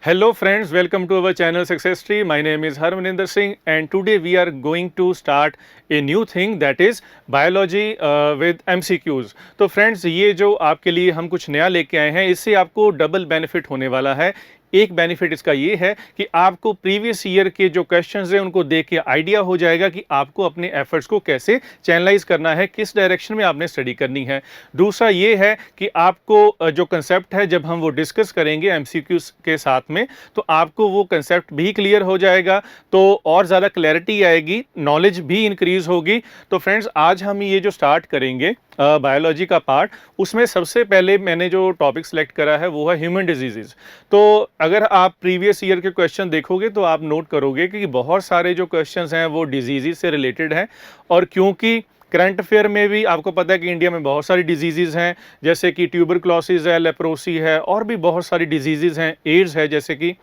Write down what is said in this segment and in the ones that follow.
Hello friends, welcome to our channel Success Tree. My name is Harmaninder Singh and today we are going to start a new thing that is biology with MCQs. तो friends ये जो आपके लिए हम कुछ नया लेके आए हैं इससे आपको डबल बेनिफिट होने वाला है। एक बेनिफिट इसका ये है कि आपको प्रीवियस ईयर के जो क्वेश्चंस हैं उनको देख के आइडिया हो जाएगा कि आपको अपने एफर्ट्स को कैसे चैनलाइज करना है, किस डायरेक्शन में आपने स्टडी करनी है। दूसरा ये है कि आपको जो कंसेप्ट है जब हम वो डिस्कस करेंगे एमसीक्यूज के साथ में तो आपको वो कंसेप्ट भी क्लियर हो जाएगा, तो और ज़्यादा क्लैरिटी आएगी, नॉलेज भी इंक्रीज होगी। तो फ्रेंड्स आज हम ये जो स्टार्ट करेंगे बायोलॉजी का पार्ट, उसमें सबसे पहले मैंने जो टॉपिक सेलेक्ट करा है वो है ह्यूमन डिजीजेज। तो अगर आप प्रीवियस ईयर के क्वेश्चन देखोगे तो आप नोट करोगे कि बहुत सारे जो क्वेश्चंस हैं वो डिजीजेज से रिलेटेड हैं। और क्योंकि करंट अफेयर में भी आपको पता है कि इंडिया में बहुत सारी डिजीजेज हैं, जैसे कि ट्यूबरक्लोसिस है, लेप्रोसी है और भी बहुत सारी डिजीजेज हैं, एड्स है जैसे कि,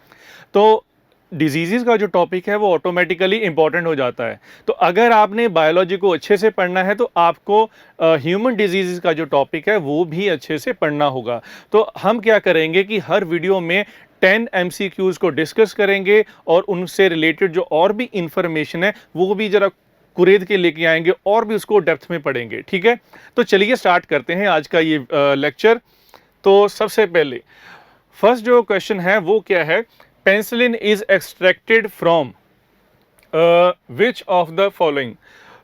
तो डिजीज़ का जो टॉपिक है वो ऑटोमेटिकली इंपॉर्टेंट हो जाता है। तो अगर आपने बायोलॉजी को अच्छे से पढ़ना है तो आपको ह्यूमन डिजीज़ का जो टॉपिक है वो भी अच्छे से पढ़ना होगा। तो हम क्या करेंगे कि हर वीडियो में 10 एमसीक्यूज़ को डिस्कस करेंगे और उनसे रिलेटेड जो और भी इंफॉर्मेशन है वो भी ज़रा कुरेद के लेके आएंगे और भी उसको डेप्थ में पढ़ेंगे। ठीक है, तो चलिए स्टार्ट करते हैं आज का ये लेक्चर। तो सबसे पहले फर्स्ट जो क्वेश्चन है वो क्या है, penicillin is extracted from which of the following.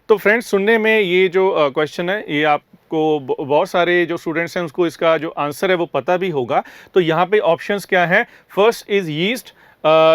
तो फ्रेंड्स सुनने में ये जो क्वेश्चन है ये आपको बहुत सारे जो स्टूडेंट्स हैं उसको इसका जो आंसर है वो पता भी होगा। तो यहाँ पे ऑप्शंस क्या है, first is yeast,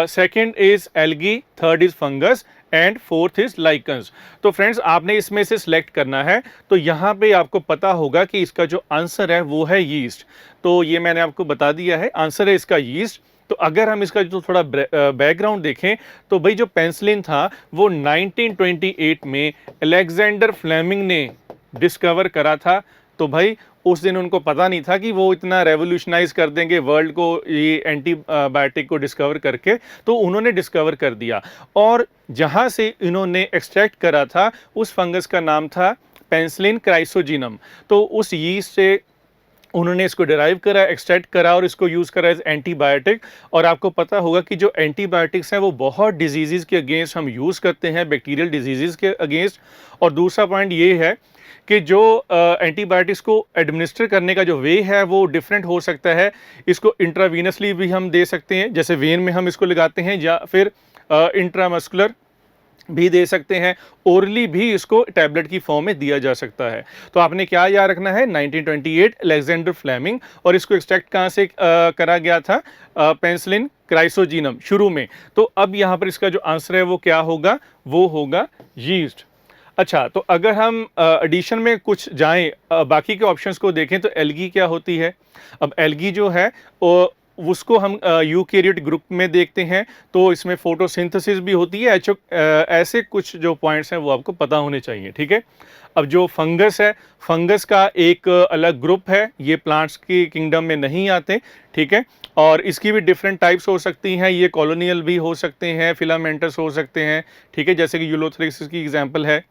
second is algae, third is fungus and fourth is lichens. तो फ्रेंड्स आपने इसमें से सिलेक्ट करना है। तो यहाँ पे आपको पता होगा कि इसका जो आंसर है वो है यीस्ट। तो ये मैंने आपको बता दिया है, आंसर है इसका यीस्ट। तो अगर हम इसका जो थोड़ा बैकग्राउंड देखें तो भाई जो पेंसिलिन था वो 1928 में अलेक्जेंडर फ्लेमिंग ने डिस्कवर करा था। तो भाई उस दिन उनको पता नहीं था कि वो इतना रेवोल्यूशनाइज कर देंगे वर्ल्ड को ये एंटीबायोटिक को डिस्कवर करके, तो उन्होंने डिस्कवर कर दिया। और जहाँ से इन्होंने एक्सट्रैक्ट करा था उस फंगस का नाम था पेंसिलिन क्राइसोजिनम। तो उस यीस्ट से उन्होंने इसको डिराइव करा, एक्सट्रैक्ट करा और इसको यूज़ करा एज एंटीबायोटिक। और आपको पता होगा कि जो एंटीबायोटिक्स हैं वो बहुत डिजीज़ के अगेंस्ट हम यूज़ करते हैं, बैक्टीरियल डिजीज़ के अगेंस्ट। और दूसरा पॉइंट ये है कि जो एंटीबायोटिक्स को एडमिनिस्टर करने का जो वे है वो डिफरेंट हो सकता है। इसको इंट्रावीनसली भी हम दे सकते हैं, जैसे वेन में हम इसको लगाते हैं, या फिर इंट्रामस्कुलर भी दे सकते हैं, ओरली भी इसको टैबलेट की फॉर्म में दिया जा सकता है। तो आपने क्या याद रखना है, 1928 अलेक्जेंडर फ्लेमिंग, और इसको एक्सट्रैक्ट कहाँ से करा गया था, पेंसिलिन क्राइसोजिनम शुरू में। तो अब यहाँ पर इसका जो आंसर है वो क्या होगा, वो होगा यीस्ट। अच्छा, तो अगर हम एडिशन में कुछ जाएं, बाकी के ऑप्शंस को देखें तो एल्गी क्या होती है। अब एल्गी जो है उसको हम यूकैरियोट ग्रुप में देखते हैं, तो इसमें फोटोसिंथेसिस भी होती है। ऐसे कुछ जो पॉइंट्स हैं वो आपको पता होने चाहिए। ठीक है, अब जो फंगस है, फंगस का एक अलग ग्रुप है, ये प्लांट्स की किंगडम में नहीं आते। ठीक है, और इसकी भी डिफरेंट टाइप्स हो सकती हैं, ये कॉलोनियल भी हो सकते हैं, फिलामेंटस हो सकते हैं। ठीक है, जैसे कि यूलोथ्रिक्स की एग्जाम्पल है।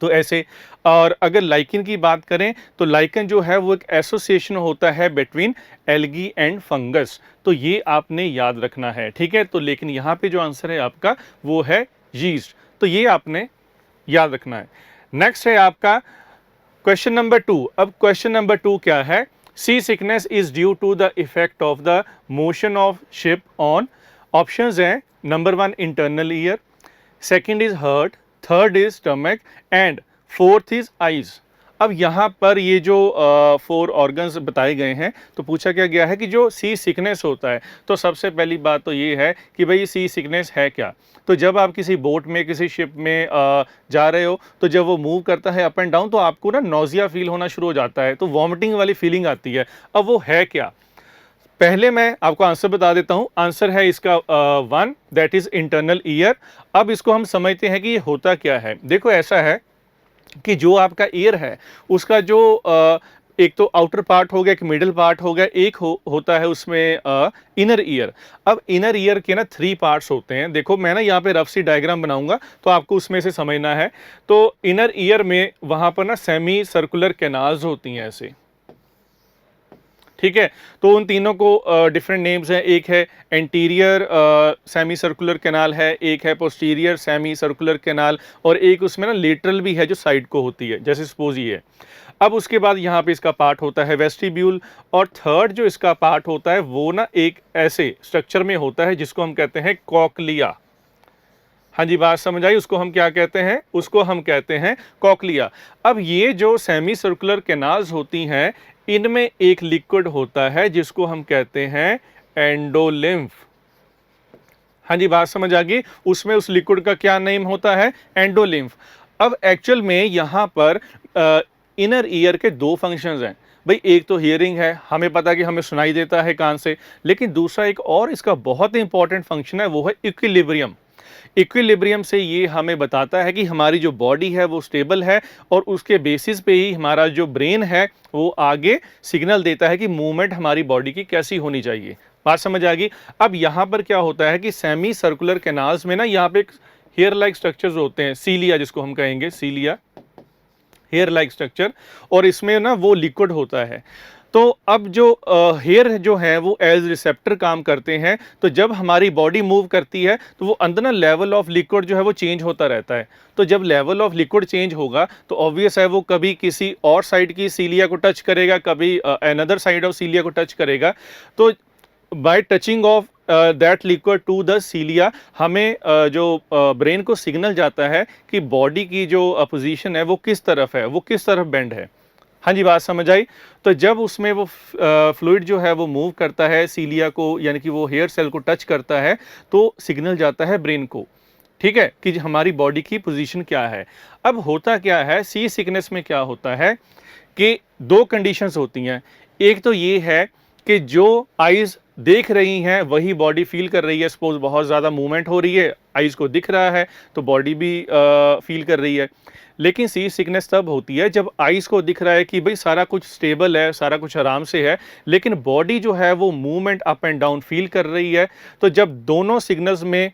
तो ऐसे, और अगर लाइकन की बात करें तो लाइकन जो है वो एक एसोसिएशन होता है बिटवीन एल्गी एंड फंगस। तो ये आपने याद रखना है। ठीक है, तो लेकिन यहाँ पे जो आंसर है आपका वो है यीस्ट। तो ये आपने याद रखना है। नेक्स्ट है आपका क्वेश्चन नंबर 2। अब क्वेश्चन नंबर 2 क्या है, sea sickness is due to the effect of the motion of ship on. Options हैं, number 1 internal ear, second is heart, third is stomach and fourth is eyes. अब यहाँ पर ये जो 4 organs बताए गए हैं, तो पूछा क्या गया है कि जो सी सिकनेस होता है, तो सबसे पहली बात तो ये है कि भाई सी सिकनेस है क्या। तो जब आप किसी बोट में, किसी शिप में जा रहे हो, तो जब वो मूव करता है अप एंड डाउन, तो आपको ना नोजिया फील होना शुरू हो जाता है, तो वॉमिटिंग वाली फीलिंग आती है। अब वो है क्या, पहले मैं आपको आंसर बता देता हूं। आंसर है इसका 1, दैट इज इंटरनल ईयर। अब इसको हम समझते हैं कि ये होता क्या है। देखो ऐसा है कि जो आपका ईयर है उसका जो एक तो आउटर पार्ट हो गया, एक मिडिल पार्ट हो गया, एक होता है उसमें इनर ईयर। अब इनर ईयर के ना 3 पार्ट्स होते हैं। देखो मैं ना यहाँ पे रफ सी डायग्राम बनाऊंगा तो आपको उसमें से समझना है। तो इनर ईयर में वहां पर ना सेमी सर्कुलर कैनाल्स होती हैं ऐसे, ठीक है। तो उन तीनों को डिफरेंट नेम्स हैं, एक है एंटीरियर सेमी सर्कुलर कैनाल है, एक है पोस्टीरियर सेमी सर्कुलर कैनाल, और एक उसमें ना लेटरल भी है जो साइड को होती है, जैसे सपोज ये है। अब उसके बाद यहाँ पे इसका पार्ट होता है वेस्टिब्यूल, और थर्ड जो इसका पार्ट होता है वो ना एक ऐसे स्ट्रक्चर में होता है जिसको हम कहते हैं कॉकलिया। हाँ जी, बात समझ आई? उसको हम क्या कहते हैं? उसको हम कहते हैं कॉकलिया। अब ये जो सेमी सर्कुलर कैनाल्स होती हैं, इनमें एक लिक्विड होता है जिसको हम कहते हैं एंडोलिम्फ। हाँ जी, बात समझ आ गई? उसमें उस लिक्विड का क्या नेम होता है? एंडोलिम्फ। अब एक्चुअल में यहाँ पर इनर ईयर के दो फंक्शंस हैं भाई। एक तो हियरिंग है, हमें पता है कि हमें सुनाई देता है कान से, लेकिन दूसरा एक और इसका बहुत इंपॉर्टेंट फंक्शन है, वो है इक्विलिब्रियम। इक्विलिब्रियम से ये हमें बताता है कि हमारी जो बॉडी है वो स्टेबल है, और उसके बेसिस पे ही हमारा जो ब्रेन है वो आगे सिग्नल देता है कि मूवमेंट हमारी बॉडी की कैसी होनी चाहिए। बात समझ आ गई? अब यहाँ पर क्या होता है कि सेमी सर्कुलर कैनाल्स में ना यहाँ पे हेयर लाइक स्ट्रक्चर्स होते हैं, सीलिया जिसको हम कहेंगे, सीलिया हेयर लाइक स्ट्रक्चर, और इसमें ना वो लिक्विड होता है। तो अब जो हेयर जो है वो एज रिसेप्टर काम करते हैं, तो जब हमारी बॉडी मूव करती है तो वो अंदर ना लेवल ऑफ लिक्विड जो है वो चेंज होता रहता है। तो जब लेवल ऑफ लिक्विड चेंज होगा तो ऑब्वियस है वो कभी किसी और साइड की सीलिया को टच करेगा, कभी अनदर साइड ऑफ सीलिया को टच करेगा। तो by touching of that liquid to the cilia हमें जो ब्रेन को सिग्नल जाता है कि बॉडी की जो पोजीशन है वो किस तरफ है, वो किस तरफ बेंड है। हाँ जी, बात समझ आई? तो जब उसमें वो फ्लूइड जो है वो मूव करता है सीलिया को, यानी कि वो हेयर सेल को टच करता है, तो सिग्नल जाता है ब्रेन को, ठीक है, कि हमारी बॉडी की पोजीशन क्या है। अब होता क्या है, सी सिकनेस में क्या होता है कि दो कंडीशंस होती हैं। एक तो ये है कि जो आइज़ देख रही हैं वही बॉडी फील कर रही है। सपोज बहुत ज़्यादा मूवमेंट हो रही है, आइज़ को दिख रहा है तो बॉडी भी फील कर रही है। लेकिन सी सिकनेस तब होती है जब आइज़ को दिख रहा है कि भाई सारा कुछ स्टेबल है, सारा कुछ आराम से है, लेकिन बॉडी जो है वो movement up and down feel कर रही है। तो जब दोनों सिग्नल्स में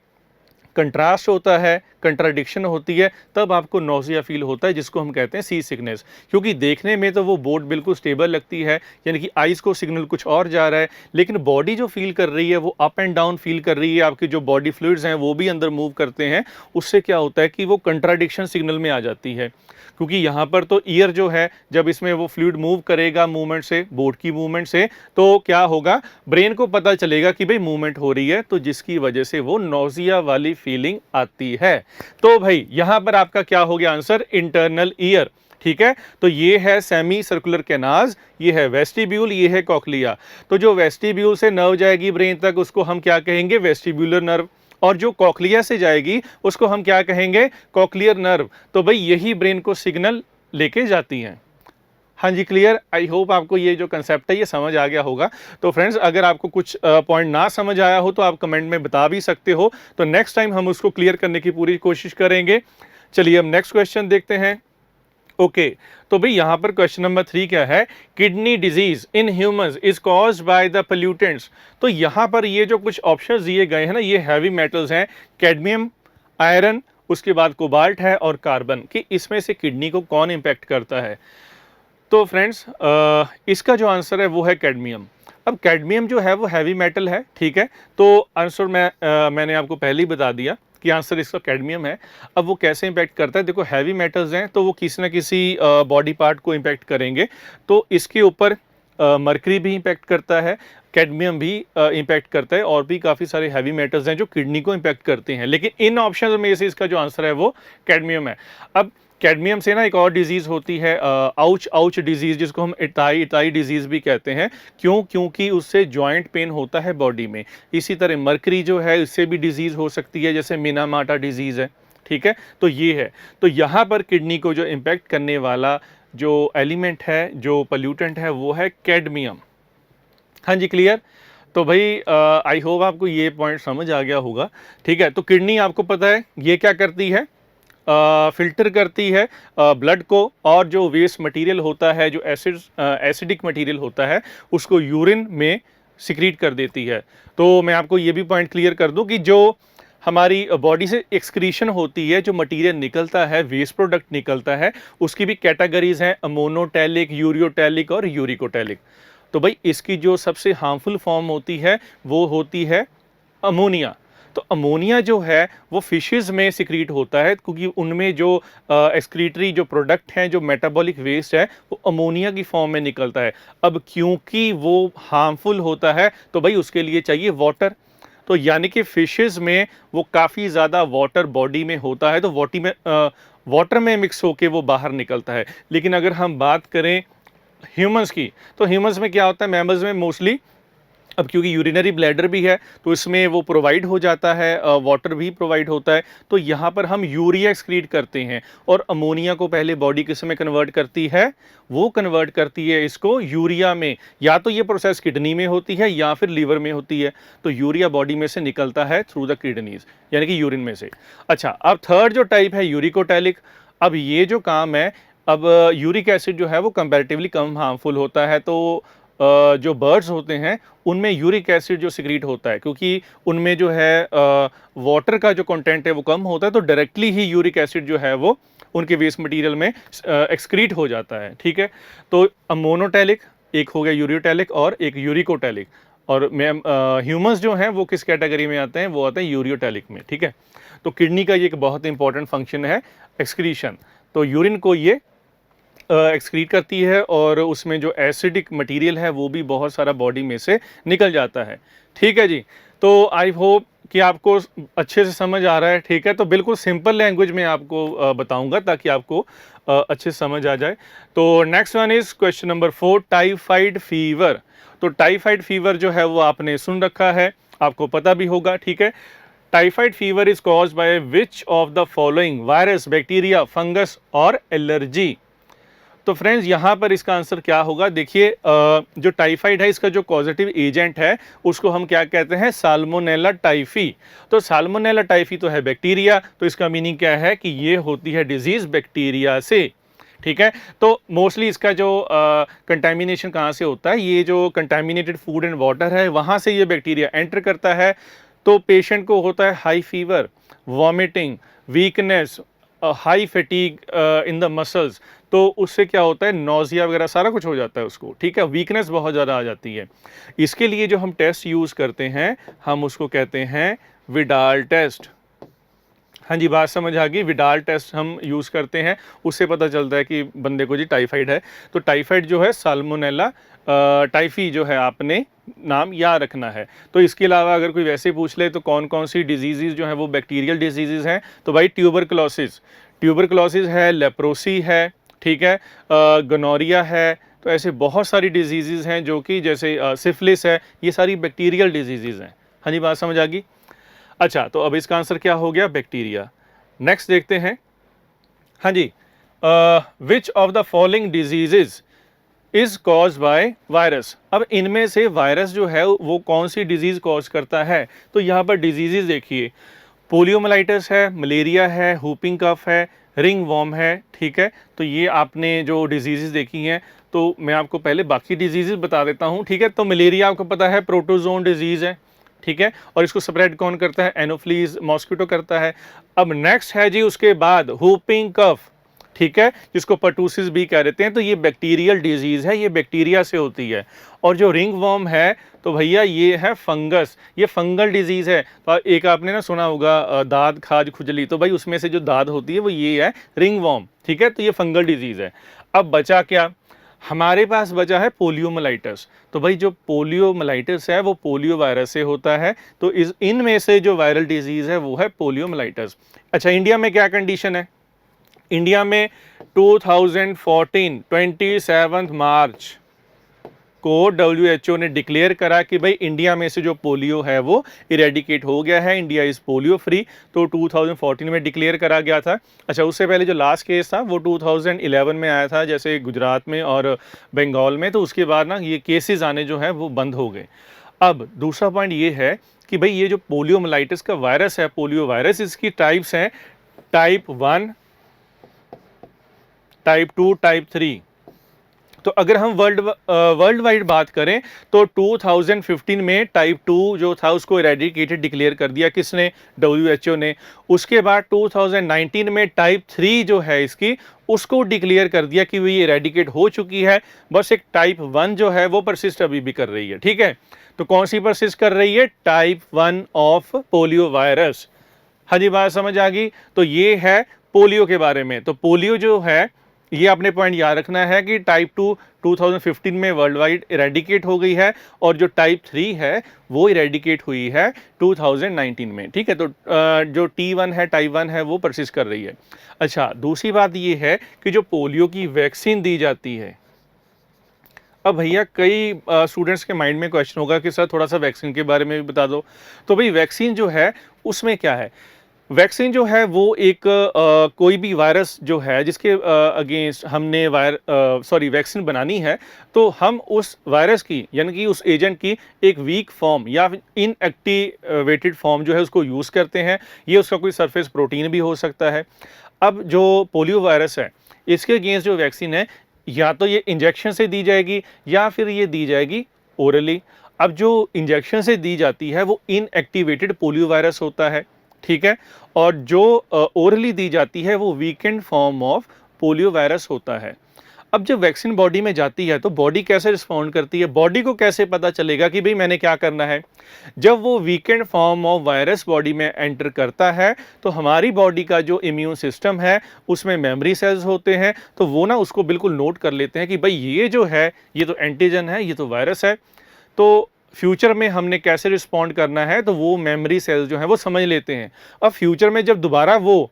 कंट्रास्ट होता है, कंट्राडिक्शन होती है, तब आपको नौसिया फील होता है, जिसको हम कहते हैं सी सिकनेस। क्योंकि देखने में तो वो बोर्ड बिल्कुल स्टेबल लगती है, यानी कि आइज़ को सिग्नल कुछ और जा रहा है, लेकिन बॉडी जो फील कर रही है वो अप एंड डाउन फील कर रही है, आपकी जो बॉडी फ्लूइड्स हैं वो भी अंदर मूव करते हैं। उससे क्या होता है कि वो कंट्राडिक्शन सिग्नल में आ जाती है। क्योंकि यहाँ पर तो ईयर जो है, जब इसमें वो फ्लूइड मूव करेगा मूवमेंट से, बोर्ड की मूवमेंट से, तो क्या होगा, ब्रेन को पता चलेगा कि भाई मूवमेंट हो रही है, तो जिसकी वजह से वो नौसिया वाली फीलिंग आती है। तो भाई यहाँ पर आपका क्या हो गया आंसर? Internal ear. ठीक है, तो ये है सेमी सर्कुलर कैनाल्स, ये है वेस्टिब्यूल, ये है कॉकलिया। तो जो वेस्टिब्यूल से नर्व जाएगी ब्रेन तक उसको हम क्या कहेंगे? Vestibular nerve. और जो कॉकलिया से जाएगी उसको हम क्या कहेंगे? Cochlear nerve. तो भाई यही ब्रेन को सिग्नल लेके जाती हैं। हाँ जी, क्लियर? आई होप आपको ये जो कंसेप्ट है ये समझ आ गया होगा। तो फ्रेंड्स, अगर आपको कुछ पॉइंट ना समझ आया हो तो आप कमेंट में बता भी सकते हो, तो नेक्स्ट टाइम हम उसको क्लियर करने की पूरी कोशिश करेंगे। चलिए अब नेक्स्ट क्वेश्चन देखते हैं। ओके, तो भाई यहाँ पर क्वेश्चन नंबर 3 क्या है? Kidney disease in humans is caused by the pollutants. तो यहाँ पर ये जो कुछ ऑप्शंस दिए गए हैं ना, ये हैवी मेटल्स हैं, कैडमियम, आयरन, उसके बाद कोबाल्ट है और कार्बन, कि इसमें से किडनी को कौन इम्पैक्ट करता है। तो फ्रेंड्स, इसका जो आंसर है वो है कैडमियम। अब कैडमियम जो है वो हैवी मेटल है, ठीक है, तो आंसर मैंने आपको पहले ही बता दिया कि आंसर इसका कैडमियम है। अब वो कैसे इंपैक्ट करता है? देखो, हैवी मेटल्स हैं तो वो किसी ना किसी बॉडी पार्ट को इंपैक्ट करेंगे। तो इसके ऊपर मरकरी भी इंपैक्ट करता है, कैडमियम भी इंपैक्ट करता है, और भी काफ़ी सारे हैवी मेटल्स हैं जो किडनी को इंपैक्ट करते हैं, लेकिन इन ऑप्शन में से इसका जो आंसर है वो कैडमियम है। अब कैडमियम से ना एक और डिजीज़ होती है, आउच डिजीज़, जिसको हम इताई डिजीज़ भी कहते हैं। क्यों? क्योंकि उससे जॉइंट पेन होता है बॉडी में। इसी तरह मरकरी जो है, इससे भी डिजीज़ हो सकती है, जैसे मिनामाटा डिजीज़ है, ठीक है। तो ये है, तो यहाँ पर किडनी को जो इम्पैक्ट करने वाला जो एलिमेंट है, जो पोल्यूटेंट है, वो है कैडमियम। हाँ जी, क्लियर? तो भाई आई होप आपको ये पॉइंट समझ आ गया होगा, ठीक है। तो किडनी आपको पता है ये क्या करती है? फिल्टर करती है ब्लड को, और जो वेस्ट मटेरियल होता है, जो एसिडिक मटेरियल होता है, उसको यूरिन में सिक्रीट कर देती है। तो मैं आपको ये भी पॉइंट क्लियर कर दूं कि जो हमारी बॉडी से एक्सक्रीशन होती है, जो मटेरियल निकलता है, वेस्ट प्रोडक्ट निकलता है, उसकी भी कैटेगरीज हैं, मोनोटैलिक, यूरियोटैलिक और यूरिकोटैलिक। तो भाई इसकी जो सबसे हार्मफुल फॉर्म होती है वो होती है अमोनिया। तो अमोनिया जो है वो फिशेस में सिक्रीट होता है, क्योंकि उनमें जो एक्सक्रीटरी जो प्रोडक्ट हैं, जो मेटाबॉलिक वेस्ट है, वो अमोनिया की फॉर्म में निकलता है। अब क्योंकि वो हार्मफुल होता है तो भाई उसके लिए चाहिए वाटर। तो यानी कि फिशेस में वो काफ़ी ज़्यादा वाटर बॉडी में होता है, तो वाटर में मिक्स होके वो बाहर निकलता है। लेकिन अगर हम बात करें ह्यूमंस की, तो ह्यूमंस में क्या होता है, मैमल्स में मोस्टली, अब क्योंकि यूरिनरी ब्लैडर भी है तो इसमें वो प्रोवाइड हो जाता है, वाटर भी प्रोवाइड होता है। तो यहाँ पर हम यूरिया एक्सक्रीट करते हैं और अमोनिया को पहले बॉडी किस में कन्वर्ट करती है, वो कन्वर्ट करती है इसको यूरिया में। या तो ये प्रोसेस किडनी में होती है या फिर लीवर में होती है। तो यूरिया बॉडी में से निकलता है थ्रू द किडनीज, यानी कि यूरिन में से। अच्छा, अब थर्ड जो टाइप है यूरिकोटैलिक। अब ये जो काम है, अब यूरिक एसिड जो है वो कंपैरेटिवली कम हार्मफुल होता है। तो जो बर्ड्स होते हैं उनमें यूरिक एसिड जो सिक्रीट होता है, क्योंकि उनमें जो है वाटर का जो कंटेंट है वो कम होता है, तो डायरेक्टली ही यूरिक एसिड जो है वो उनके वेस्ट मटेरियल में एक्सक्रीट हो जाता है। ठीक है, तो मोनोटैलिक एक हो गया यूरियोटैलिक और एक यूरिकोटैलिक। और मैम ह्यूमंस जो हैं वो किस कैटेगरी में आते हैं, वो आते हैं यूरियोटैलिक में। ठीक है, तो किडनी का ये एक बहुत इंपॉर्टेंट फंक्शन है एक्सक्रीशन। तो यूरिन को ये एक्सक्रीट करती है और उसमें जो एसिडिक मटेरियल है वो भी बहुत सारा बॉडी में से निकल जाता है। ठीक है जी, तो आई होप कि आपको अच्छे से समझ आ रहा है। ठीक है, तो बिल्कुल सिंपल लैंग्वेज में आपको बताऊंगा ताकि आपको अच्छे से समझ आ जाए। तो next one is question number 4, typhoid fever. तो टाइफाइड फीवर जो है वो आपने सुन रखा है, आपको पता भी होगा। ठीक है, typhoid fever is caused by which of the following, virus, bacteria, fungus और एलर्जी। तो फ्रेंड्स यहाँ पर इसका आंसर क्या होगा, देखिए जो टाइफाइड है इसका जो पॉजिटिव एजेंट है उसको हम क्या कहते हैं, साल्मोनेला टाइफी। तो साल्मोनेला टाइफी तो है बैक्टीरिया, तो इसका मीनिंग क्या है कि ये होती है डिजीज बैक्टीरिया से। ठीक है, तो मोस्टली इसका जो कंटामिनेशन कहाँ से होता है, ये जो कंटामिनेटेड फूड एंड वाटर है वहाँ से ये बैक्टीरिया एंटर करता है। तो पेशेंट को होता है high fever, vomiting, weakness, high fatigue in the muscles. तो उससे क्या होता है, नोजिया वगैरह सारा कुछ हो जाता है उसको। ठीक है, वीकनेस बहुत ज़्यादा आ जाती है। इसके लिए जो हम टेस्ट यूज़ करते हैं हम उसको कहते हैं विडाल टेस्ट। हाँ जी, बात समझ आ गई। विडाल टेस्ट हम यूज़ करते हैं, उससे पता चलता है कि बंदे को जी टाइफाइड है। तो टाइफाइड जो है साल्मोनेला टाइफी जो है आपने नाम याद रखना है। तो इसके अलावा अगर कोई वैसे पूछ ले तो कौन कौन सी डिजीज़ जो है वो बैक्टीरियल डिजीज़ हैं, तो भाई ट्यूबरक्लोसिस है, लेप्रोसी है, ठीक है, गोनोरिया है। तो ऐसे बहुत सारी डिजीज़ हैं जो कि जैसे सिफिलिस है, ये सारी बैक्टीरियल डिजीज़ हैं। हाँ जी, बात समझ आ गई। अच्छा, तो अब इसका आंसर क्या हो गया, बैक्टीरिया। नेक्स्ट देखते हैं। हाँ जी, which of the following diseases is cause by virus. अब इनमें से वायरस जो है वो कौन सी डिजीज कॉज करता है, तो यहाँ पर डिजीजेज देखिए, पोलियोमाइलिटिस है, मलेरिया है, हुपिंग कफ है, रिंग वॉर्म है। ठीक है, तो ये आपने जो डिजीजेज देखी हैं, तो मैं आपको पहले बाकी डिजीजेज बता देता हूँ। ठीक है, तो मलेरिया आपको पता है प्रोटोजोन डिजीज़ है। ठीक है, और इसको स्प्रेड कौन करता है, एनोफ्लीज मॉस्किटो करता है। अब नेक्स्ट है जी उसके बाद हुपिंग कफ, ठीक है, जिसको पर्टूसिस भी कह देते हैं। तो ये बैक्टीरियल डिजीज है, ये बैक्टीरिया से होती है। और जो रिंग वर्म है तो भैया ये है फंगस, ये फंगल डिजीज है। तो एक आपने ना सुना होगा दाद खाज खुजली, तो भाई उसमें से जो दाद होती है वो ये है रिंग वर्म। ठीक है, तो ये फंगल डिजीज है। अब बचा क्या, हमारे पास बचा है पोलियोमाइलिटिस। तो भाई जो पोलियोमाइलिटिस है वो पोलियो वायरस से होता है। तो इनमें से जो वायरल डिजीज है वो है पोलियोमाइलिटिस। अच्छा, इंडिया में क्या कंडीशन है, इंडिया में 2014 27 मार्च को WHO ने डिक्लेयर करा कि भाई इंडिया में से जो पोलियो है वो इरेडिकेट हो गया है, इंडिया इज़ पोलियो फ्री। तो 2014 में डिक्लेयर करा गया था। अच्छा, उससे पहले जो लास्ट केस था वो 2011 में आया था, जैसे गुजरात में और बंगाल में। तो उसके बाद ना ये केसेस आने जो है वो बंद हो गए। अब दूसरा पॉइंट ये है कि भाई ये जो पोलियोमाइलिटिस का वायरस है, पोलियो वायरस, इसकी टाइप्स हैं टाइप 1, टाइप 2, टाइप 3। तो अगर हम वर्ल्ड वाइड बात करें तो 2015 में टाइप 2 जो था उसको इरेडिकेटेड डिक्लेयर कर दिया किसने, WHO ने। उसके बाद 2019 में टाइप 3 जो है इसकी उसको डिक्लेयर कर दिया कि ये इरेडिकेट हो चुकी है, बस एक टाइप 1 जो है वो परसिस्ट अभी भी कर रही है। ठीक है, तो कौन सी परसिस्ट कर रही है, टाइप 1 ऑफ पोलियो वायरस। हाँ जी, बात समझ आ गई। तो ये है पोलियो के बारे में। तो पोलियो जो है ये आपने पॉइंट याद रखना है कि टाइप 2 2015 में वर्ल्ड वाइड इरेडिकेट हो गई है और जो टाइप 3 है वो इरेडिकेट हुई है 2019 में। ठीक है, तो जो T1 है, टाइप 1 है, वो परसिस्ट कर रही है। अच्छा, दूसरी बात ये है कि जो पोलियो की वैक्सीन दी जाती है, अब भैया कई स्टूडेंट्स के माइंड में क्वेश्चन होगा कि सर थोड़ा सा वैक्सीन के बारे में भी बता दो। तो भाई वैक्सीन जो है उसमें क्या है, वैक्सीन जो है वो एक कोई भी वायरस जो है जिसके अगेंस्ट हमने वैक्सीन बनानी है, तो हम उस वायरस की यानी कि उस एजेंट की एक वीक फॉर्म या इनएक्टिवेटेड फॉर्म जो है उसको यूज़ करते हैं। ये उसका कोई सरफेस प्रोटीन भी हो सकता है। अब जो पोलियो वायरस है इसके अगेंस्ट जो वैक्सीन है या तो ये इंजेक्शन से दी जाएगी या फिर ये दी जाएगी ओरली। अब जो इंजेक्शन से दी जाती है वो इनएक्टिवेटेड पोलियो वायरस होता है। ठीक है, और जो ओरली दी जाती है वो weekend form of polio virus होता है। अब जब वैक्सीन बॉडी में जाती है तो बॉडी कैसे रिस्पॉन्ड करती है, बॉडी को कैसे पता चलेगा कि भाई मैंने क्या करना है। जब वो weekend form of virus body में एंटर करता है तो हमारी बॉडी का जो इम्यून सिस्टम है उसमें मेमोरी सेल्स होते हैं, तो वो ना उसको बिल्कुल नोट कर लेते हैं कि भाई ये जो है ये तो एंटीजन है, ये तो वायरस है, तो फ्यूचर में हमने कैसे रिस्पॉन्ड करना है, तो वो मेमोरी सेल्स जो हैं वो समझ लेते हैं। अब फ्यूचर में जब दोबारा वो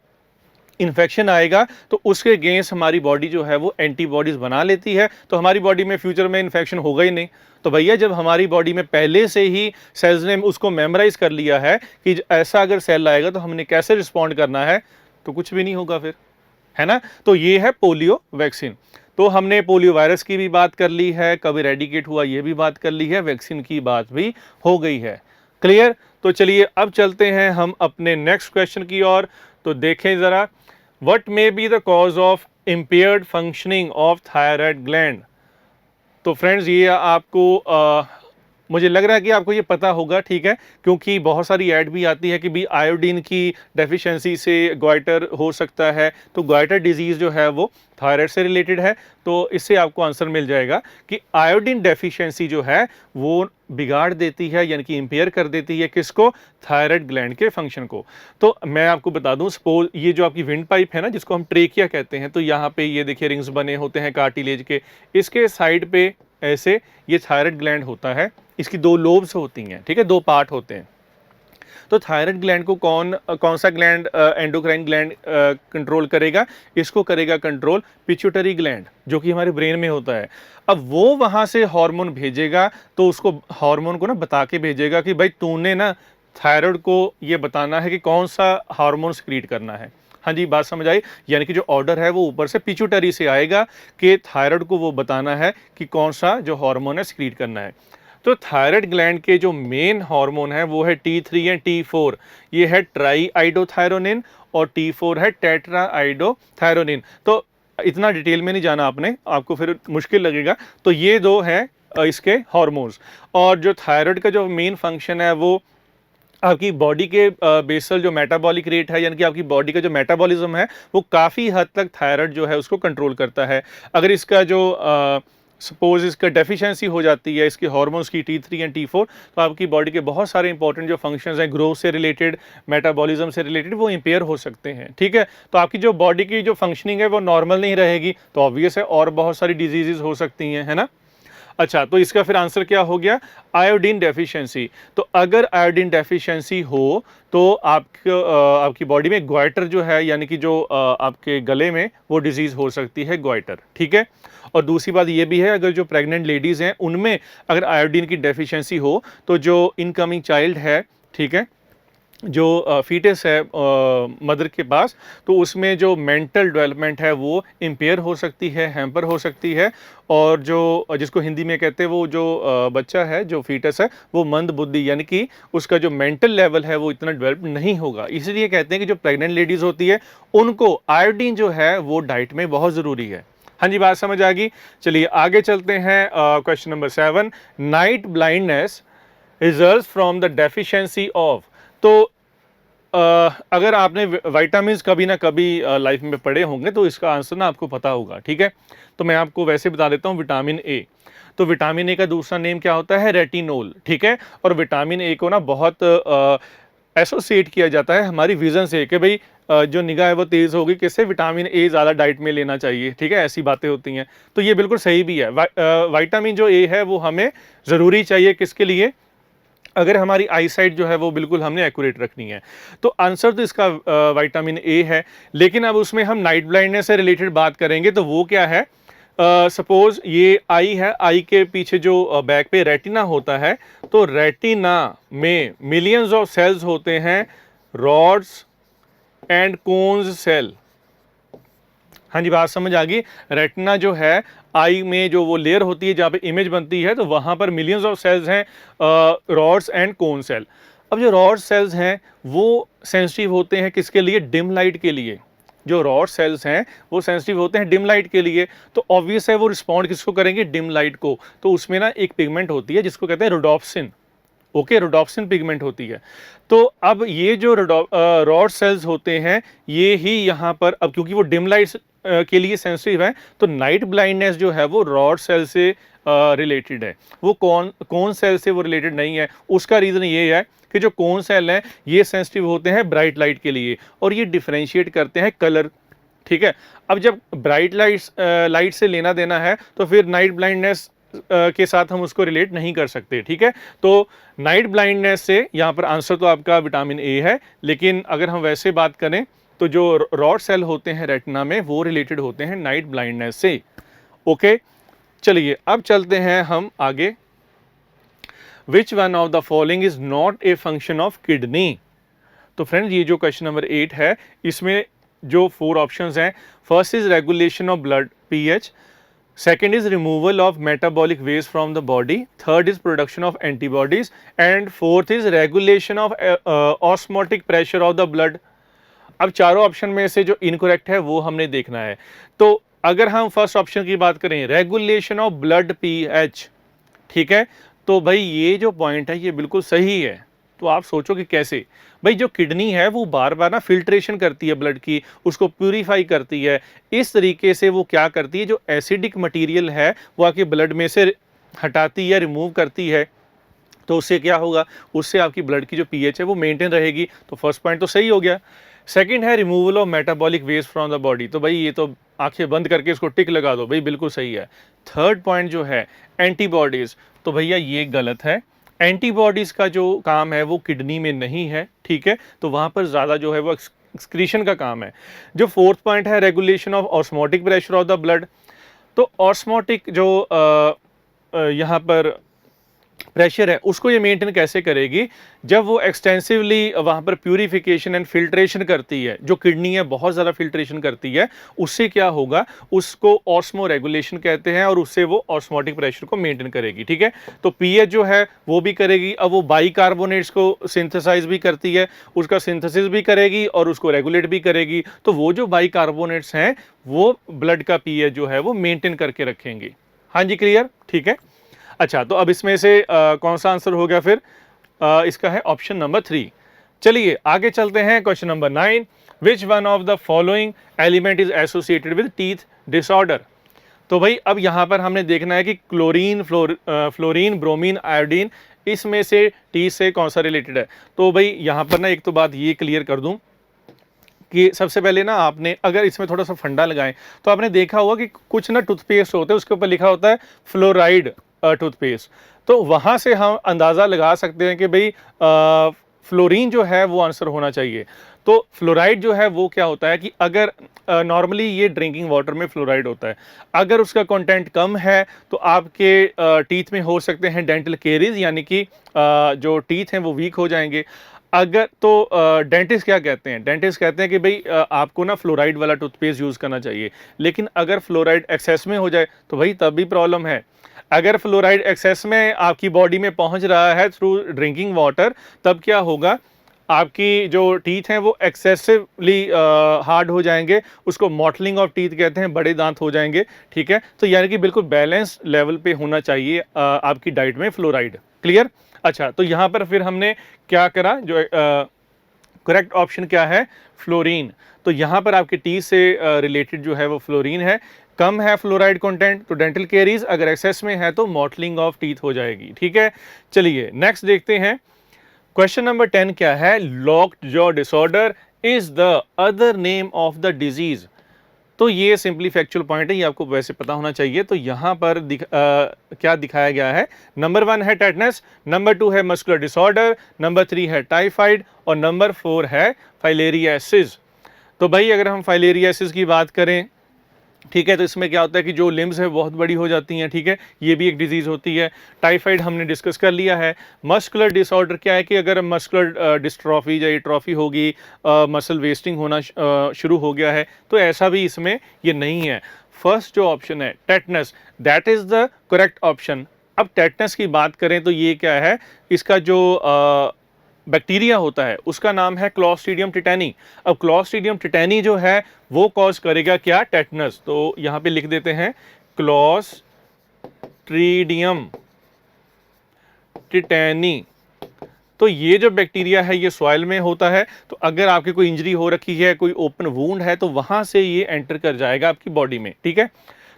इन्फेक्शन आएगा तो उसके अगेंस्ट हमारी बॉडी जो है वो एंटीबॉडीज़ बना लेती है, तो हमारी बॉडी में फ्यूचर में इन्फेक्शन होगा ही नहीं। तो भैया जब हमारी बॉडी में पहले से ही सेल्स ने उसको मेमोराइज कर लिया है कि ऐसा अगर सेल आएगा तो हमने कैसे रिस्पॉन्ड करना है, तो कुछ भी नहीं होगा फिर, है ना। तो ये है पोलियो वैक्सीन। तो हमने पोलियो वायरस की भी बात कर ली है, कब इरेडिकेट हुआ ये भी बात कर ली है, वैक्सीन की बात भी हो गई है। क्लियर। तो चलिए अब चलते हैं हम अपने नेक्स्ट क्वेश्चन की ओर। तो देखें ज़रा, what may be the cause of impaired functioning of thyroid gland. तो फ्रेंड्स ये आपको मुझे लग रहा है कि आपको ये पता होगा, ठीक है, क्योंकि बहुत सारी ऐड भी आती है कि भी आयोडीन की डेफिशिएंसी से ग्वाइटर हो सकता है। तो ग्वाइटर डिजीज़ जो है वो थायराइड से रिलेटेड है, तो इससे आपको आंसर मिल जाएगा कि आयोडीन डेफिशिएंसी जो है वो बिगाड़ देती है यानी कि इम्पेयर कर देती है किसको, थायराइड ग्लैंड के फंक्शन को। तो मैं आपको बता दूं, सपोज ये जो आपकी विंड पाइप है ना जिसको हम ट्रेकिया कहते हैं, तो यहाँ पे ये देखिए रिंग्स बने होते हैं कार्टिलेज के, इसके साइड पे ऐसे ये थायराइड ग्लैंड होता है, इसकी दो लोब्स होती हैं, ठीक है, दो पार्ट होते हैं। तो थायराइड ग्लैंड को कौन सा ग्लैंड, एंडोक्राइन ग्लैंड कंट्रोल करेगा, इसको करेगा कंट्रोल पिट्यूटरी ग्लैंड जो कि हमारे ब्रेन में होता है। अब वो वहाँ से हार्मोन भेजेगा, तो उसको हार्मोन को ना बता के भेजेगा कि भाई तूने ना थायराइड को ये बताना है कि कौन सा हार्मोन स्क्रीट करना है। हाँ जी, बात समझ आई। यानी कि जो ऑर्डर है वो ऊपर से पिट्यूटरी से आएगा कि थायराइड को वो बताना है कि कौन सा जो हार्मोन है स्क्रीट करना है। तो थायराइड ग्लैंड के जो मेन हार्मोन है वो है T3 एंड T4। ये है ट्राई आइडोथायरोनिन और T4 है टेट्रा आइडोथायरोनिन। तो इतना डिटेल में नहीं जाना आपने, आपको फिर मुश्किल लगेगा। तो ये दो हैं इसके हार्मोन्स। और जो थायराइड का जो मेन फंक्शन है वो आपकी बॉडी के बेसल जो मेटाबॉलिक रेट है, यानी कि आपकी बॉडी का जो मेटाबॉलिज्म है वो काफ़ी हद तक थायराइड जो है उसको कंट्रोल करता है। अगर इसका जो सपोज इसका डेफिशिएंसी हो जाती है इसके हार्मोन्स की T3 एंड T4, तो आपकी बॉडी के बहुत सारे इंपॉर्टेंट जो फंक्शंस हैं ग्रोथ से रिलेटेड, मेटाबॉलिज्म से रिलेटेड, वो इम्पेयर हो सकते हैं। ठीक है, तो आपकी जो बॉडी की जो फंक्शनिंग है वो नॉर्मल नहीं रहेगी, तो ऑब्वियस है और बहुत सारी डिजीजेज हो सकती हैं, है ना। अच्छा, तो इसका फिर आंसर क्या हो गया, आयोडीन डेफिशिएंसी। तो अगर आयोडीन डेफिशिएंसी हो तो आपकी बॉडी में ग्वाइटर जो है यानी कि जो आपके गले में वो डिजीज़ हो सकती है ग्वाइटर। ठीक है, और दूसरी बात ये भी है अगर जो प्रेग्नेंट लेडीज़ हैं उनमें अगर आयोडीन की डेफिशिएंसी हो तो जो इनकमिंग चाइल्ड है, ठीक है, जो फीटस है मदर के पास, तो उसमें जो मेंटल डेवलपमेंट है वो इम्पेयर हो सकती है, हैम्पर हो सकती है। और जो जिसको हिंदी में कहते हैं वो जो बच्चा है, जो फीटस है, वो मंद बुद्धि यानी कि उसका जो मेंटल लेवल है वो इतना डेवलप नहीं होगा। इसलिए कहते हैं कि जो प्रेग्नेंट लेडीज़ होती है उनको आयोडीन जो है वो डाइट में बहुत ज़रूरी है। हाँ जी, बात समझ आ गई। चलिए आगे चलते हैं। Question number 7, night blindness results from the deficiency of. तो अगर आपने विटामिन्स कभी ना कभी लाइफ में पढ़े होंगे तो इसका आंसर ना आपको पता होगा, ठीक है। तो मैं आपको वैसे बता देता हूँ, विटामिन ए। तो विटामिन ए का दूसरा नेम क्या होता है? रेटिनोल, ठीक है। और विटामिन ए को ना बहुत एसोसिएट किया जाता है हमारी विजन से कि भाई जो निगाह है वो तेज होगी किससे? विटामिन ए ज़्यादा डाइट में लेना चाहिए, ठीक है। ऐसी बातें होती हैं, तो ये बिल्कुल सही भी है। विटामिन जो ए है वो हमें ज़रूरी चाहिए, किसके लिए? अगर हमारी आई साइट जो है वो बिल्कुल हमने एक्यूरेट रखनी है। तो आंसर तो इसका विटामिन ए है। लेकिन अब उसमें हम नाइट ब्लाइंडनेस से रिलेटेड बात करेंगे तो वो क्या है? सपोज ये आई है, आई के पीछे जो बैक पे रेटिना होता है, तो रेटिना में मिलियंस ऑफ सेल्स होते हैं, रॉड्स एंड कोन्स सेल। हाँ जी, बात समझ आ गई। रेटिना जो है, आई में जो वो लेयर होती है जहाँ पे इमेज बनती है, तो वहाँ पर मिलियंस ऑफ सेल्स हैं, रॉड्स एंड कोन सेल। अब जो रॉड सेल्स हैं वो सेंसिटिव होते हैं किसके लिए? डिम लाइट के लिए। जो रॉड सेल्स हैं वो सेंसिटिव होते हैं डिम लाइट के लिए। तो ऑब्वियस है वो रिस्पॉन्ड किसको करेंगे? डिम लाइट को। तो उसमें ना एक पिगमेंट होती है जिसको कहते हैं रोडोप्सिन। ओके, रोडोप्सिन पिगमेंट होती है। तो अब ये जो रॉड सेल्स होते हैं, ये ही यहाँ पर, अब क्योंकि वो डिम लाइट के लिए सेंसिटिव है, तो नाइट ब्लाइंडनेस जो है वो रॉड सेल से रिलेटेड है, वो कौन सेल से वो रिलेटेड नहीं है। उसका रीज़न ये है कि जो कौन सेल हैं ये सेंसिटिव होते हैं ब्राइट लाइट के लिए, और ये डिफरेंशिएट करते हैं कलर, ठीक है। अब जब ब्राइट लाइट से लेना देना है तो फिर नाइट ब्लाइंडनेस के साथ हम उसको रिलेट नहीं कर सकते, ठीक है। तो नाइट ब्लाइंडनेस से यहाँ पर आंसर तो आपका विटामिन ए है। लेकिन अगर हम वैसे बात करें तो जो रॉड सेल होते हैं रेटिना में वो रिलेटेड होते हैं नाइट ब्लाइंडनेस से। ओके, चलिए अब चलते हैं हम आगे। Which one of the following is not a function of kidney? तो फ्रेंड्स ये जो क्वेश्चन नंबर 8 है, इसमें जो 4 ऑप्शंस हैं, first is regulation of blood pH, second is removal of metabolic waste from the body, third is production of antibodies, and fourth is regulation of osmotic pressure of the blood. अब चारों option में से जो incorrect है वो हमने देखना है। तो अगर हम फर्स्ट ऑप्शन की बात करें, रेगुलेशन ऑफ ब्लड पीएच, ठीक है, तो भाई ये जो पॉइंट है ये बिल्कुल सही है। तो आप सोचो कि कैसे? भाई जो किडनी है वो बार बार ना फिल्ट्रेशन करती है ब्लड की, उसको प्यूरिफाई करती है। इस तरीके से वो क्या करती है, जो एसिडिक मटेरियल है वो आके ब्लड में से हटाती है, रिमूव करती है। तो उससे क्या होगा? उससे आपकी ब्लड की जो पीएच है वो मेंटेन रहेगी। तो फर्स्ट पॉइंट तो सही हो गया। सेकंड है removal of metabolic waste from the body. तो भाई ये तो आंखें बंद करके इसको टिक लगा दो, भाई बिल्कुल सही है। थर्ड पॉइंट जो है एंटीबॉडीज, तो भैया ये गलत है। एंटीबॉडीज का जो काम है वो किडनी में नहीं है, ठीक है। तो वहाँ पर ज़्यादा जो है वो एक्सक्रीशन का काम है। जो फोर्थ पॉइंट है regulation of osmotic pressure of the blood, तो ऑस्मोटिक जो यहाँ पर प्रेशर है उसको ये मेंटेन कैसे करेगी? जब वो एक्सटेंसिवली वहाँ पर प्यूरिफिकेशन एंड फिल्ट्रेशन करती है, जो किडनी है बहुत ज़्यादा फिल्ट्रेशन करती है, उससे क्या होगा? उसको ऑस्मो रेगुलेशन कहते हैं, और उससे वो ऑस्मोटिक प्रेशर को मेंटेन करेगी, ठीक है। तो पीएच जो है वो भी करेगी। अब वो बाइकार्बोनेट्स को सिंथेसाइज भी करती है, उसका सिंथेसिस भी करेगी और उसको रेगुलेट भी करेगी। तो वो जो बाइकार्बोनेट्स हैं वो ब्लड का पीएच जो है वो मेंटेन करके रखेंगे। हाँ जी, क्लियर, ठीक है। अच्छा, तो अब इसमें से कौन सा आंसर हो गया फिर? इसका है ऑप्शन नंबर 3। चलिए आगे चलते हैं। Question number 9, which one of the following element is associated with teeth disorder? तो भाई अब यहाँ पर हमने देखना है कि क्लोरीन, फ्लोरीन, ब्रोमीन, आयोडीन, इसमें से टीथ से कौन सा रिलेटेड है। तो भाई यहाँ पर ना एक तो बात ये क्लियर कर दूँ कि सबसे पहले ना आपने अगर इसमें थोड़ा सा फंडा लगाएं तो आपने देखा होगा कि कुछ ना टूथपेस्ट होते हैं उसके ऊपर लिखा होता है फ्लोराइड टूथपेस्ट। तो वहाँ से हम अंदाज़ा लगा सकते हैं कि भाई फ्लोरीन जो है वो आंसर होना चाहिए। तो फ्लोराइड जो है वो क्या होता है कि अगर नॉर्मली ये ड्रिंकिंग वाटर में फ्लोराइड होता है, अगर उसका कंटेंट कम है तो आपके टीथ में हो सकते हैं डेंटल केरीज, यानी कि जो टीथ हैं वो वीक हो जाएंगे। अगर तो डेंटिस्ट क्या कहते हैं? डेंटिस्ट कहते हैं कि भाई आपको ना फ्लोराइड वाला टूथपेस्ट यूज़ करना चाहिए। लेकिन अगर फ्लोराइड एक्सेस में हो जाए तो भाई तब भी प्रॉब्लम है। अगर फ्लोराइड एक्सेस में आपकी बॉडी में पहुंच रहा है थ्रू ड्रिंकिंग वाटर, तब क्या होगा? आपकी जो टीथ हैं वो एक्सेसिवली हार्ड हो जाएंगे, उसको मॉटलिंग ऑफ टीथ कहते हैं, बड़े दांत हो जाएंगे, ठीक है। तो यानी कि बिल्कुल बैलेंस लेवल पे होना चाहिए आपकी डाइट में फ्लोराइड। क्लियर? अच्छा, तो यहाँ पर फिर हमने क्या करा, जो करेक्ट ऑप्शन क्या है, फ्लोरीन। तो यहाँ पर आपके टी से रिलेटेड जो है वो फ्लोरीन है। कम है फ्लोराइड कंटेंट तो डेंटल केरीज, अगर एक्सेस में है तो मॉटलिंग ऑफ टीथ हो जाएगी, ठीक है। चलिए नेक्स्ट देखते हैं। क्वेश्चन नंबर 10 क्या है, locked jaw disorder is the other name of the disease. तो ये सिंपली फैक्चुअल पॉइंट है, ये आपको वैसे पता होना चाहिए। तो यहाँ पर क्या दिखाया गया है, नंबर 1 है टेटनस, नंबर 2 है मस्कुलर डिसऑर्डर, नंबर 3 है टाइफाइड और नंबर 4 है फाइलेरियासिस। तो भाई अगर हम फाइलेरियासिस की बात करें, ठीक है, तो इसमें क्या होता है कि जो लिम्स है बहुत बड़ी हो जाती हैं, ठीक है, ये भी एक डिजीज़ होती है। टाइफाइड हमने डिस्कस कर लिया है। मस्कुलर डिसऑर्डर क्या है कि अगर मस्कुलर डिस्ट्रॉफी या एट्रॉफी होगी, मसल वेस्टिंग होना शुरू हो गया है, तो ऐसा भी इसमें ये नहीं है। फर्स्ट जो ऑप्शन है tetanus, that is the correct option. अब टेटनस की बात करें तो ये क्या है, इसका जो बैक्टीरिया होता है उसका नाम है क्लॉस्ट्रीडियम टिटैनी। अब क्लॉस्ट्रीडियम टिटैनी जो है वो कॉज करेगा क्या, टेटनस। तो यहाँ पे लिख देते हैं क्लॉस्ट्रीडियम टिटैनी। तो ये जो बैक्टीरिया है ये सॉइल में होता है, तो अगर आपकी कोई इंजरी हो रखी है, कोई ओपन वूंड है, तो वहां से ये एंटर कर जाएगा आपकी बॉडी में, ठीक है।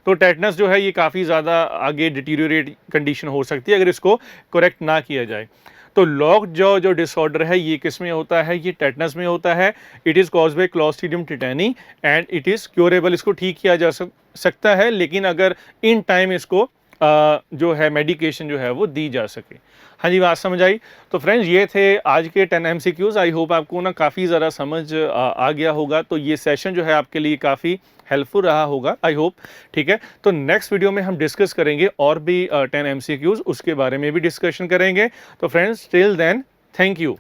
तो टेटनस जो है ये काफ़ी ज़्यादा आगे डिटीरियोरेट कंडीशन हो सकती है अगर इसको करेक्ट ना किया जाए। तो लॉक्ड जॉ जो डिसऑर्डर है ये किस में होता है, ये टेटनस में होता है। It is caused by Clostridium टिटैनी and it is curable. इसको ठीक किया जा सकता है, लेकिन अगर इन टाइम इसको जो है मेडिकेशन जो है वो दी जा सके। हाँ जी, बात समझ आई। तो फ्रेंड्स ये थे आज के 10 MCQs। आई होप आपको ना काफ़ी ज़रा समझ आ गया होगा। तो ये सेशन जो है आपके लिए काफ़ी हेल्पफुल रहा होगा, आई होप, ठीक है। तो नेक्स्ट वीडियो में हम डिस्कस करेंगे और भी 10 MCQs, उसके बारे में भी डिस्कशन करेंगे। तो friends till then, thank you.